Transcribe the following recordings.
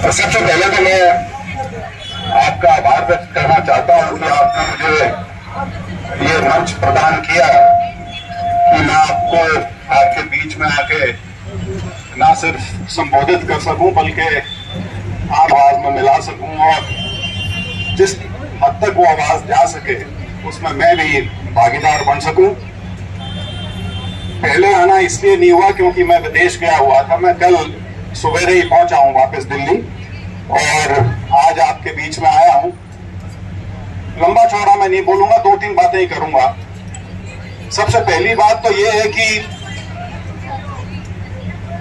तो सबसे पहले तो मैं आपका आभार व्यक्त करना चाहता हूं कि आपने मुझे ये मंच प्रदान किया कि मैं आपको आपके बीच में आके ना सिर्फ संबोधित कर सकूं बल्कि आवाज में मिला सकूं और जिस हद तक वो आवाज जा सके उसमें मैं भी भागीदार बन सकूं। पहले आना इसलिए नहीं हुआ क्योंकि मैं विदेश गया हुआ था। मैं कल सवेरे ही पहुंचा हूं वापस दिल्ली और आज आपके बीच में आया हूं। लंबा चौड़ा मैं नहीं बोलूंगा, 2-3 बातें ही करूंगा। सबसे पहली बात तो ये है कि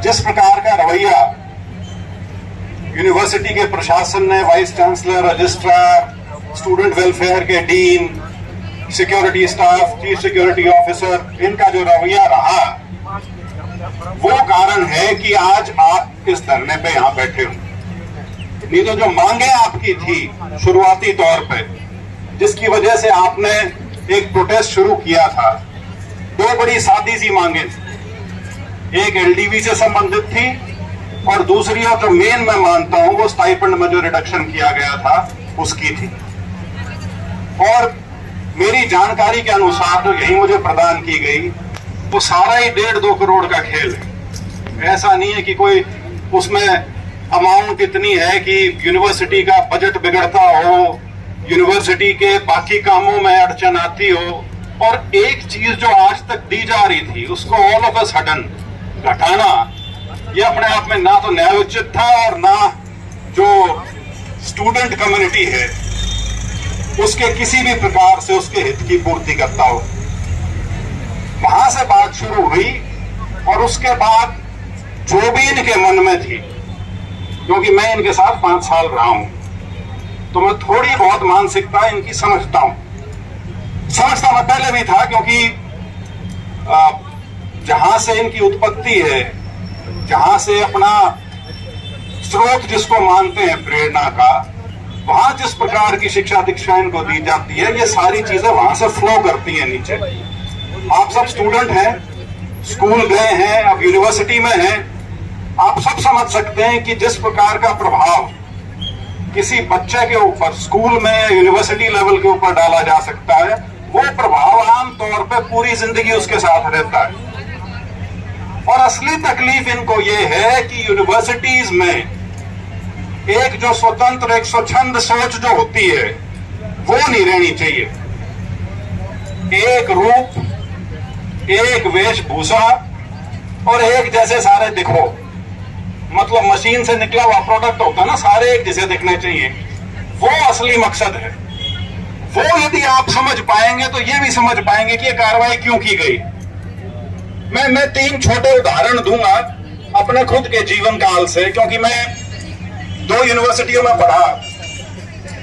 जिस प्रकार का रवैया यूनिवर्सिटी के प्रशासन ने, vice chancellor, registrar, student welfare के dean, security staff, chief security officer, इनका जो रवैया रहा वो कारण है कि आज आप इस धरने पे यहां बैठे हो। नहीं तो जो मांगे आपकी थी शुरुआती तौर पे, जिसकी वजह से आपने एक प्रोटेस्ट शुरू किया था, 2 बड़ी सादी सी मांगे थी। एक एलडीवी से संबंधित थी और दूसरी, और जो मेन मैं मानता हूं, वो स्टाइपेंड में जो रिडक्शन किया गया था उसकी थी। और मेरी जानकारी के अनुसार जो यही मुझे प्रदान की गई वो सारा ही 1.5-2 करोड़ का खेल है। ऐसा नहीं है कि कोई उसमें अमाउंट इतनी है कि यूनिवर्सिटी का बजट बिगड़ता हो, यूनिवर्सिटी के बाकी कामों में अड़चन आती हो, और एक चीज जो आज तक दी जा रही थी उसको ऑल ऑफ अ सडन घटाना, ये अपने आप में ना तो न्यायोचित था और ना जो स्टूडेंट कम्युनिटी है उसके किसी भी प्रकार से उसके हित की पूर्ति करता हो। वहां से बात शुरू हुई और उसके बाद जो भी इनके मन में थी, क्योंकि मैं इनके साथ 5 साल रहा हूं तो मैं थोड़ी बहुत मानसिकता इनकी समझता मैं पहले भी था, क्योंकि जहां से इनकी उत्पत्ति है, जहां से अपना स्रोत जिसको मानते हैं प्रेरणा का, वहां जिस प्रकार की शिक्षा दीक्षा इनको दी जाती है, ये सारी चीजें वहां से फ्लो करती हैं नीचे। आप सब स्टूडेंट हैं, स्कूल गए हैं, अब यूनिवर्सिटी में हैं, आप सब समझ सकते हैं कि जिस प्रकार का प्रभाव किसी बच्चे के ऊपर स्कूल में यूनिवर्सिटी लेवल के ऊपर डाला जा सकता है, वो प्रभाव आम तौर पे पूरी जिंदगी उसके साथ रहता है। और असली तकलीफ इनको ये है कि यूनिवर्सिटीज में एक जो स्वतंत्र, एक स्वच्छंद सोच जो होती है वो नहीं रहनी चाहिए। एक रूप, एक वेशभूषा और एक जैसे सारे दिखो, मतलब मशीन से निकला हुआ प्रोडक्ट होता है ना, सारे एक जैसे दिखने चाहिए, वो असली मकसद है। वो यदि आप समझ पाएंगे तो ये भी समझ पाएंगे कि ये कार्रवाई क्यों की गई। मैं 3 छोटे उदाहरण दूंगा अपने खुद के जीवन काल से, क्योंकि मैं 2 यूनिवर्सिटियों में पढ़ा।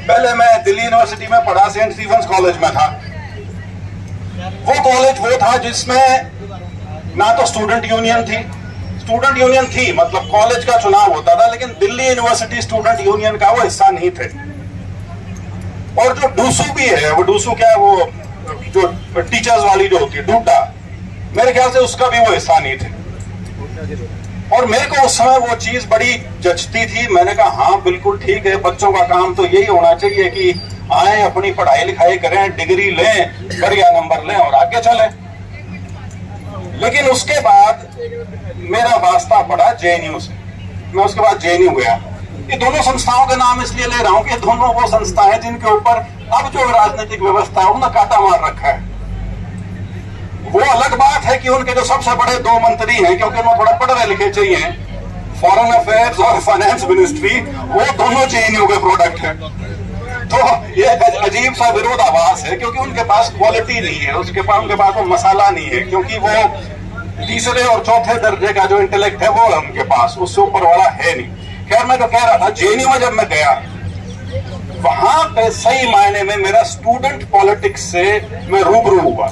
पहले मैं दिल्ली यूनिवर्सिटी में पढ़ा, सेंट स्टीफेंस कॉलेज में था। वो कॉलेज वो था जिसमें ना तो स्टूडेंट यूनियन थी, मतलब कॉलेज का चुनाव होता था, लेकिन दिल्ली यूनिवर्सिटी स्टूडेंट यूनियन का वो हिस्सा नहीं थे। और जो डूसू भी है, वो डूसू क्या है, वो जो टीचर्स वाली जो होती है, डूटा, मेरे ख्याल से उसका भी वो हिस्सा नहीं थे। और मेरे को उस समय वो चीज बड़ी जचती थी। मैंने कहा हाँ बिल्कुल ठीक है, बच्चों का काम तो यही होना चाहिए कि आए, अपनी पढ़ाई लिखाई करें, डिग्री लें, बढ़िया नंबर लें और आगे चलें। लेकिन उसके बाद मेरा वास्ता पड़ा जेएनयू से। मैं उसके बाद जेएनयू गया। ये दोनों संस्थाओं के नाम इसलिए ले रहा हूं कि दोनों वो संस्थाएं जिनके ऊपर अब जो राजनीतिक व्यवस्था है उन्होंने कांटा मार रखा है। वो अलग बात है कि उनके जो सबसे बड़े 2 मंत्री हैं, क्योंकि उन्हें थोड़ा पढ़े लिखे चाहिए, फॉरेन अफेयर्स और फाइनेंस मिनिस्ट्री, वो दोनों जेएनयू के प्रोडक्ट हैं। तो ये अजीब सा विरोधाभास है, क्योंकि उनके पास क्वालिटी नहीं है, उनके पास वो मसाला नहीं है, क्योंकि वो तीसरे और चौथे दर्जे का जो इंटेलेक्ट है वो है उनके पास, उससे ऊपर वाला है नहीं। खैर, मैं तो कह रहा था जेएनयू में जब मैं गया, वहां पे सही मायने में मेरा स्टूडेंट पॉलिटिक्स से मैं रूबरू हुआ।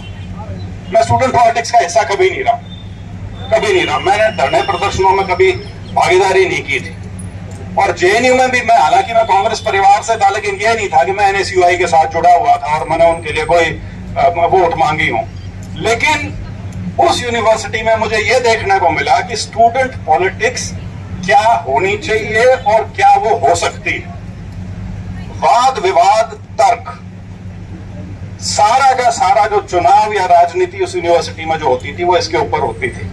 मैं स्टूडेंट पॉलिटिक्स का हिस्सा कभी नहीं रहा। मैंने धरने प्रदर्शनों में कभी भागीदारी नहीं की थी। और जेएनयू में भी मैं, हालांकि मैं कांग्रेस परिवार से था, लेकिन यह नहीं था कि मैं एनएसयूआई के साथ जुड़ा हुआ था और मैंने उनके लिए कोई वोट मांगी हूं। लेकिन उस यूनिवर्सिटी में मुझे यह देखने को मिला कि स्टूडेंट पॉलिटिक्स क्या होनी चाहिए और क्या वो हो सकती है। वाद विवाद तर्क, सारा का सारा जो चुनाव या राजनीति उस यूनिवर्सिटी में जो होती थी वो इसके ऊपर होती थी।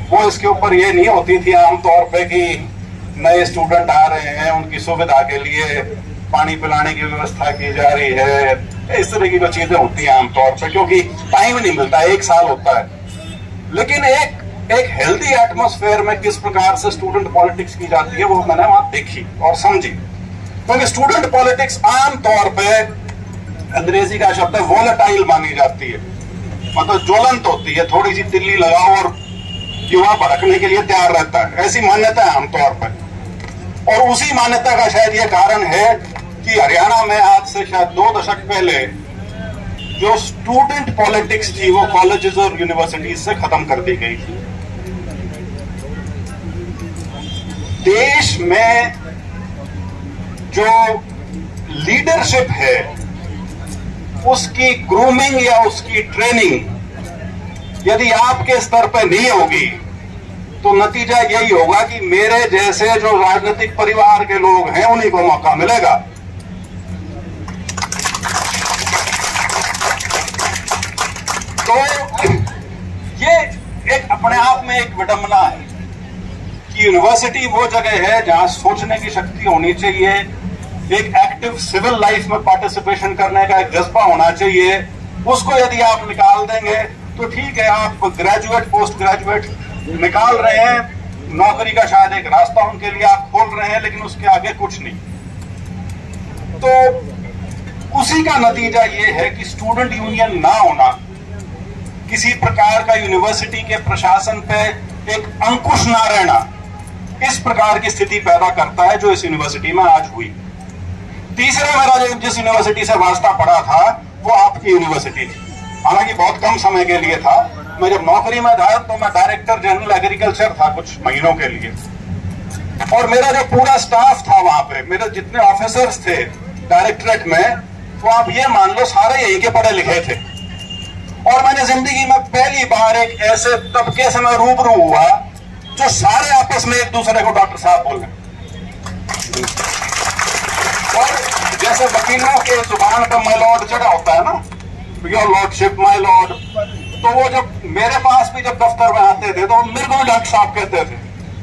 वो इसके ऊपर ये नहीं होती थी आमतौर पे कि नए स्टूडेंट आ रहे हैं, उनकी सुविधा के लिए पानी पिलाने की व्यवस्था की जा रही है, इस तरह की जो चीजें होती हैं आमतौर पे, क्योंकि टाइम नहीं मिलता, एक साल होता है। लेकिन एक हेल्दी एटमॉस्फेयर में किस प्रकार से स्टूडेंट पॉलिटिक्स की जाती है वो मैंने वहां देखी और समझी। क्योंकि स्टूडेंट पॉलिटिक्स आमतौर पे, अंग्रेजी का शब्द है वोलेटाइल मानी जाती है, मतलब ज्वलंत होती है, थोड़ी सी तिल्ली लगाओ और युवा भड़कने के लिए तैयार रहता है, ऐसी मान्यता है आमतौर पर। और उसी मान्यता का शायद ये कारण है कि हरियाणा में आज से शायद 2 दशक पहले जो स्टूडेंट पॉलिटिक्स थी वो कॉलेजेस और यूनिवर्सिटीज से खत्म कर दी गई थी। देश में जो लीडरशिप है उसकी ग्रूमिंग या उसकी ट्रेनिंग यदि आपके स्तर पर नहीं होगी तो नतीजा यही होगा कि मेरे जैसे जो राजनीतिक परिवार के लोग हैं उन्हीं को मौका मिलेगा। तो ये एक अपने आप में एक विडंबना है कि यूनिवर्सिटी वो जगह है जहां सोचने की शक्ति होनी चाहिए, एक एक्टिव सिविल लाइफ में पार्टिसिपेशन करने का एक जज्बा होना चाहिए। उसको यदि आप निकाल देंगे तो ठीक है, आप ग्रेजुएट पोस्ट ग्रेजुएट निकाल रहे हैं, नौकरी का शायद एक रास्ता उनके लिए आप खोल रहे हैं, लेकिन उसके आगे कुछ नहीं। तो उसी का नतीजा ये है कि स्टूडेंट यूनियन ना होना किसी प्रकार का यूनिवर्सिटी के प्रशासन पे एक अंकुश ना रहना, इस प्रकार की स्थिति पैदा करता है जो इस यूनिवर्सिटी में आज हुई। तीसरा मेरा जिस यूनिवर्सिटी से वास्ता पड़ा था वो आपकी यूनिवर्सिटी थी, हालांकि बहुत कम समय के लिए था। मैं जब नौकरी में था तो मैं डायरेक्टर जनरल एग्रीकल्चर था कुछ महीनों के लिए, और मेरा जो पूरा स्टाफ था वहां पे, मेरे जितने ऑफिसर्स थे डायरेक्टरेट में, तो आप ये मान लो सारे यहीं के पढ़े लिखे थे। और मैंने जिंदगी में पहली बार एक ऐसे तबके से मैं रूबरू हुआ जो सारे आपस में एक दूसरे को डॉक्टर साहब बोल रहे। और जैसे वकीलों के जुबान पर माय लॉर्ड चढ़ा होता है ना, योर लॉर्डशिप माय लॉर्ड, तो वो जब मेरे पास भी जब दफ्तर में आते थे तो मेरे को डॉक्टर साहब कहते थे।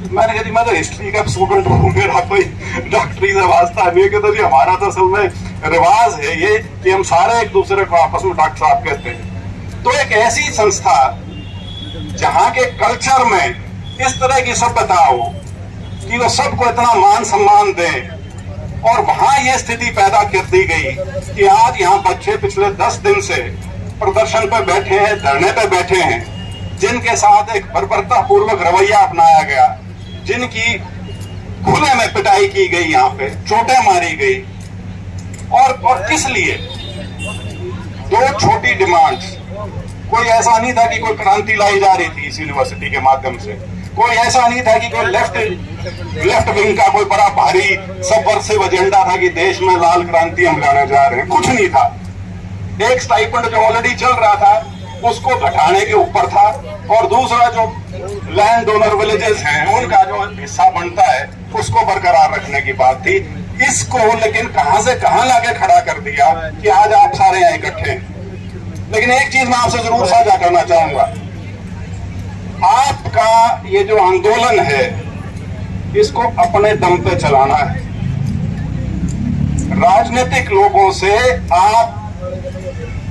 मैंने कहा जी मैं तो हिस्ट्री का स्टूडेंट हूँ, मेरा कोई डॉक्टरी से वास्ता नहीं है। कहते जी हमारा तो असल में रिवाज है ये कि हम सारे एक दूसरे को आपस में डॉक्टर साहब कहते हैं। तो एक ऐसी संस्था जहां के कल्चर में इस तरह की सभ्यता हो कि वो सबको इतना मान सम्मान दें, और वहां ये स्थिति पैदा कर दी गई कि आज यहाँ बच्चे पिछले 10 दिन से प्रदर्शन पर बैठे हैं, धरने पर बैठे हैं, जिनके साथ एक बर्बरता पूर्वक रवैया अपनाया गया, जिनकी खुले में पिटाई की गई, यहाँ पे चोटें मारी गई। और किस लिए? 2 छोटी डिमांड्स। कोई ऐसा नहीं था कि कोई क्रांति लाई जा रही थी इस यूनिवर्सिटी के माध्यम से, कोई ऐसा नहीं था कि कोई लेफ्ट विंग का कोई बड़ा भारी सबवर्सिव एजेंडा था कि देश में लाल क्रांति हम लाने जा रहे हैं, कुछ नहीं था। एक स्टाइपेंड जो ऑलरेडी चल रहा था उसको घटाने के ऊपर था, और दूसरा जो लैंड डोनर विलेजेस हैं उनका जो हिस्सा बनता है उसको बरकरार रखने की बात थी। इसको लेकिन कहां से कहां लाके खड़ा कर दिया कि आज आप सारे यहाँ इकट्ठे हैं। लेकिन एक चीज मैं आपसे जरूर साझा करना चाहूंगा, आपका ये जो आंदोलन है इसको अपने दम पे चलाना है। राजनीतिक लोगों से आप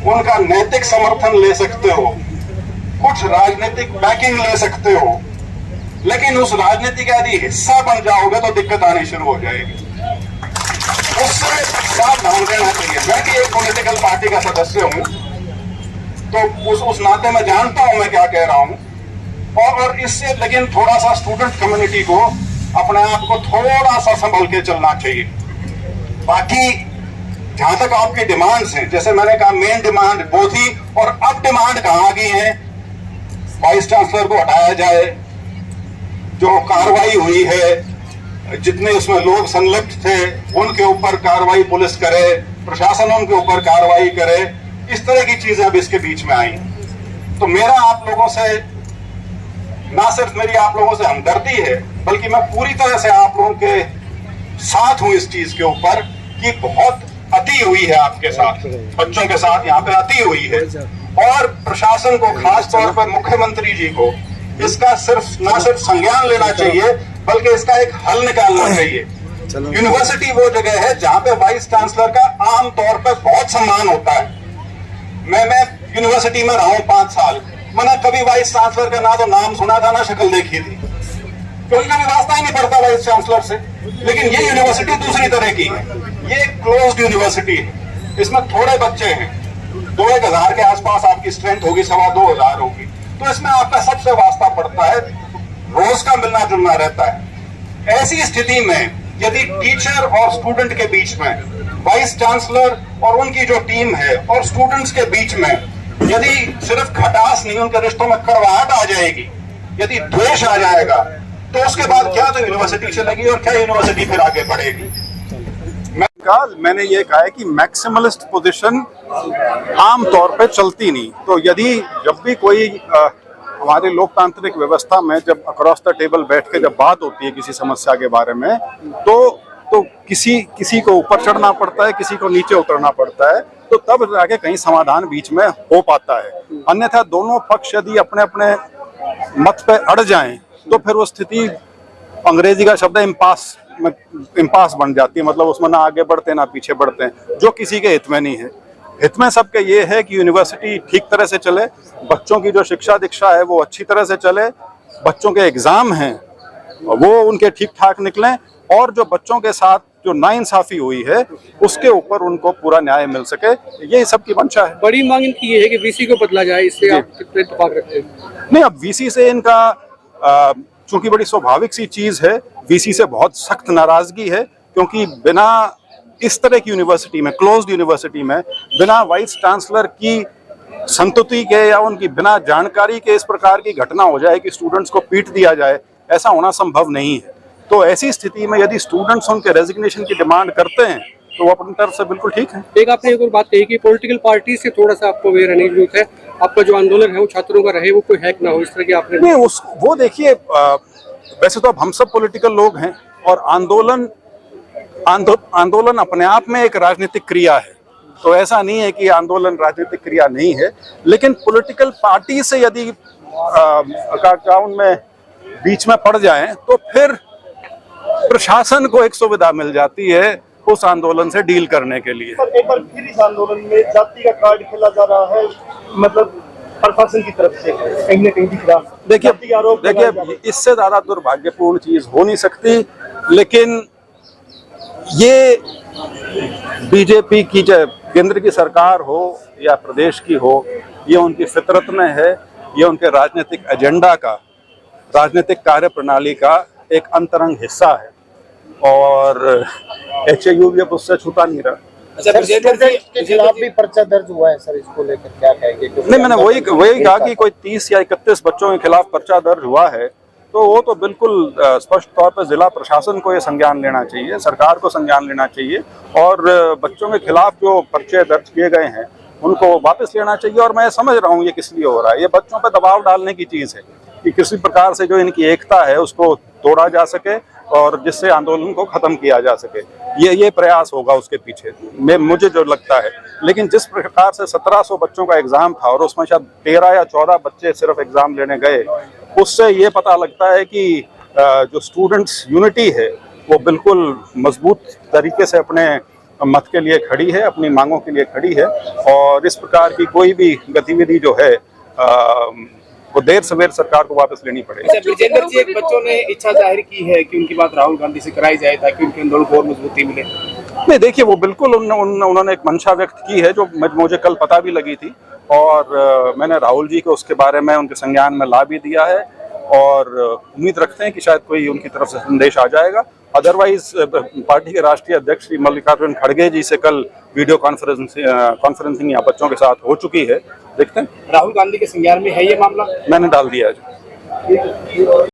उनका नैतिक समर्थन ले सकते हो, कुछ राजनीतिक बैकिंग ले सकते हो, लेकिन उस राजनीति का यदि हिस्सा बन जाओगे तो दिक्कत आनी शुरू हो जाएगी। उससे सावधान रहना चाहिए। मैं भी एक पॉलिटिकल पार्टी का सदस्य हूं, तो उस नाते में जानता हूं मैं क्या कह रहा हूं। और इससे लेकिन थोड़ा सा स्टूडेंट कम्युनिटी को अपने आप को थोड़ा सा संभल के चलना चाहिए। बाकी जहां तक आपकी डिमांड्स हैं, जैसे मैंने कहा मेन डिमांड वो थी, और अब डिमांड कहां आ गई है, वाइस चांसलर को हटाया जाए, जो कार्रवाई हुई है, जितने उसमें लोग संलिप्त थे उनके ऊपर कार्रवाई पुलिस करे, प्रशासन उनके ऊपर कार्रवाई करे, इस तरह की चीजें अब इसके बीच में आई। तो मेरा आप लोगों से ना सिर्फ मेरी आप लोगों से हमदर्दी है, बल्कि मैं पूरी तरह से आप लोगों के साथ हूं इस चीज के ऊपर कि बहुत अति हुई है आपके साथ, बच्चों के साथ यहाँ पे अति हुई है। और प्रशासन को, खास तौर पर मुख्यमंत्री जी को इसका ना सिर्फ संज्ञान लेना चाहिए, बल्कि इसका एक हल निकालना चाहिए। यूनिवर्सिटी वो जगह है जहाँ पे वाइस चांसलर का आम तौर पर बहुत सम्मान होता है। मैं यूनिवर्सिटी में रहा हूँ 5 साल, मैंने कभी वाइस चांसलर का ना तो नाम सुना था ना शक्ल देखी थी, क्योंकि कभी वास्ता ही नहीं पड़ता वाइस चांसलर से। लेकिन ये यूनिवर्सिटी दूसरी तरह की है, ये क्लोज्ड यूनिवर्सिटी है, इसमें थोड़े बच्चे हैं, 2-1 हजार के आसपास आपकी स्ट्रेंथ होगी, 2,500 होगी, तो इसमें आपका सबसे वास्ता पड़ता है, रोज का मिलना जुलना रहता है। ऐसी स्थिति में यदि टीचर और स्टूडेंट के बीच में, वाइस चांसलर और उनकी जो टीम है और स्टूडेंट्स के बीच में यदि सिर्फ खटास नहीं, उनके रिश्तों में कड़वाहट आ जाएगी, यदि द्वेष आ जाएगा, तो उसके बाद क्या तो यूनिवर्सिटी चलेगी और क्या यूनिवर्सिटी फिर आगे बढ़ेगी। मैंने ये कहा है कि मैक्सिमलिस्ट पोजीशन आम तौर पे चलती नहीं। तो यदि जब भी कोई हमारे लोकतांत्रिक व्यवस्था में जब अक्रॉस द टेबल बैठ के जब बात होती है किसी समस्या के बारे में, तो किसी को ऊपर चढ़ना पड़ता है, किसी को नीचे उतरना पड़ता है, तो तब जाके कहीं समाधान बीच में हो पाता है। अन्यथा दोनों पक्ष यदि अपने अपने मत पे अड़ जाएं तो फिर वो स्थिति, अंग्रेजी का शब्द है इम्पास बन जाती है। मतलब उसमें ना आगे बढ़ते ना पीछे बढ़ते हैं, जो किसी के हित में नहीं है। हित में सबके ये है कि यूनिवर्सिटी ठीक तरह से चले, बच्चों की जो शिक्षा दीक्षा है वो अच्छी तरह से चले, बच्चों के एग्जाम हैं वो उनके ठीक ठाक निकलें, और जो बच्चों के साथ जो नाइंसाफी हुई है उसके ऊपर उनको पूरा न्याय मिल सके, ये सबकी मंशा है। बड़ी मांग इनकी ये है कि वीसी को बदला जाए, इससे आप कितने इत्तेफाक रखते हैं? नहीं, अब वीसी से इनका चूंकि बड़ी स्वाभाविक सी चीज है, वीसी से बहुत सख्त नाराजगी है, क्योंकि बिना इस तरह की यूनिवर्सिटी में, क्लोज्ड यूनिवर्सिटी में, बिना वाइस चांसलर की संतुति के या उनकी बिना जानकारी के इस प्रकार की घटना हो जाए कि स्टूडेंट्स को पीट दिया जाए, ऐसा होना संभव नहीं है। तो ऐसी स्थिति में यदि स्टूडेंट्स उनके रेजिग्नेशन की डिमांड करते हैं तो वो अपनी तरफ से बिल्कुल ठीक है। एक आपने एक और बात कही कि पॉलिटिकल पार्टी से थोड़ा सा आपको अवेयर रहने की जरूरत है, आपका जो आंदोलन है वो छात्रों का रहे, वो कोई हैक ना हो, इस तरह की आपने नहीं वो देखिए, वैसे तो अब हम सब पॉलिटिकल लोग हैं और आंदोलन अपने आप में एक राजनीतिक क्रिया है, तो ऐसा नहीं है कि आंदोलन राजनीतिक क्रिया नहीं है। लेकिन पॉलिटिकल पार्टी से यदि उनमें बीच में पड़ जाएं तो फिर प्रशासन को एक सुविधा मिल जाती है उस आंदोलन से डील करने के लिए। एक बार फिर इस आंदोलन में जाति का कार्ड खेला जा रहा है, मतलब प्रशासन की तरफ से कहीं न कहीं दिख रहा है। देखिए इससे ज्यादा दुर्भाग्यपूर्ण चीज हो नहीं सकती, लेकिन ये बीजेपी की चाहे केंद्र की सरकार हो या प्रदेश की हो, ये उनकी फितरत में है, ये उनके राजनीतिक एजेंडा का, राजनीतिक कार्यप्रणाली का एक अंतरंग हिस्सा है, और HAU भी अब उससे छूटा नहीं रहा। के खिलाफ भी पर्चा दर्ज हुआ है सर, इसको लेकर क्या कहेंगे? नहीं, मैंने वही कहा कि कोई 30 या 31 बच्चों के खिलाफ पर्चा दर्ज हुआ है, तो वो तो बिल्कुल स्पष्ट तौर पर जिला प्रशासन को ये संज्ञान लेना चाहिए, सरकार को संज्ञान लेना चाहिए, और बच्चों के खिलाफ जो पर्चे दर्ज किए गए हैं उनको वापस लेना चाहिए। और मैं समझ रहा हूँ ये किस लिए हो रहा है, ये बच्चों पर दबाव डालने की चीज़ है कि किसी प्रकार से जो इनकी एकता है उसको तोड़ा जा सके और जिससे आंदोलन को खत्म किया जा सके, ये प्रयास होगा उसके पीछे, मुझे जो लगता है। लेकिन जिस प्रकार से 1700 बच्चों का एग्जाम था और उसमें शायद 13 या 14 बच्चे सिर्फ एग्जाम लेने गए, उससे ये पता लगता है कि जो स्टूडेंट्स यूनिटी है वो बिल्कुल मजबूत तरीके से अपने मत के लिए खड़ी है, अपनी मांगों के लिए खड़ी है, और इस प्रकार की कोई भी गतिविधि जो है वो देर सवेर सरकार को वापस लेनी पड़ेगी। विजेंद्र जी, एक बच्चों ने इच्छा जाहिर की है कि उनकी बात राहुल गांधी से कराई जाए ताकि उनके आंदोलन को और मजबूती मिले। नहीं, देखिए वो बिल्कुल उन्होंने एक मंशा व्यक्त की है जो मुझे कल पता भी लगी थी, और मैंने राहुल जी को उसके बारे में उनके संज्ञान में ला भी दिया है, और उम्मीद रखते हैं कि शायद कोई उनकी तरफ से संदेश आ जाएगा। अदरवाइज पार्टी के राष्ट्रीय अध्यक्ष श्री मल्लिकार्जुन खड़गे जी से कल वीडियो कॉन्फ्रेंसिंग यहाँ बच्चों के साथ हो चुकी है, देखते हैं। राहुल गांधी के संज्ञान में है ये मामला, मैंने डाल दिया है।